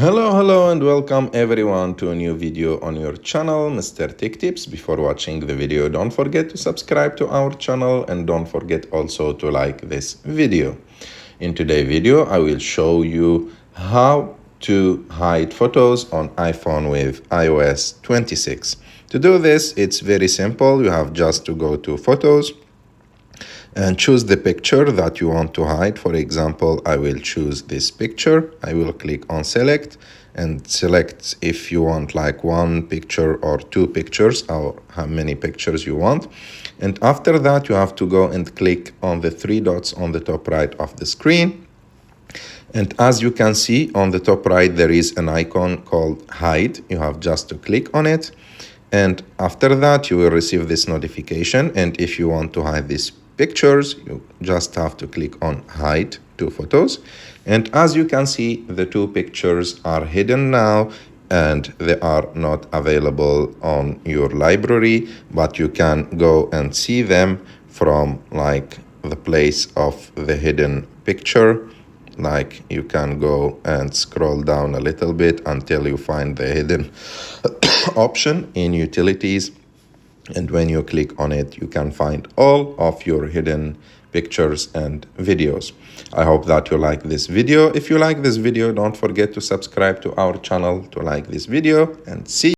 Hello and welcome everyone to a new video on your channel, Mr. Tech Tips. Before watching the video, don't forget to subscribe to our channel and don't forget also to like this video. In today's video, I will show you how to hide photos on iPhone with iOS 26. To do this, it's very simple. You have just to go to Photos and choose the picture that you want to hide. For example, I will choose this picture. I will click on select and select if you want like one picture or two pictures or how many pictures you want. And after that, you have to go and click on the three dots on the top right of the screen. And as you can see on the top right, there is an icon called hide. You have just to click on it. And after that, you will receive this notification. And if you want to hide this pictures, you just have to click on hide two photos, and as you can see, the two pictures are hidden now and they are not available on your library, but you can go and see them from like the place of the hidden picture. Like you can go and scroll down a little bit until you find the hidden option in utilities. And when you click on it, you can find all of your hidden pictures and videos. I hope that you like this video. If you like this video, don't forget to subscribe to our channel to like this video, and see you.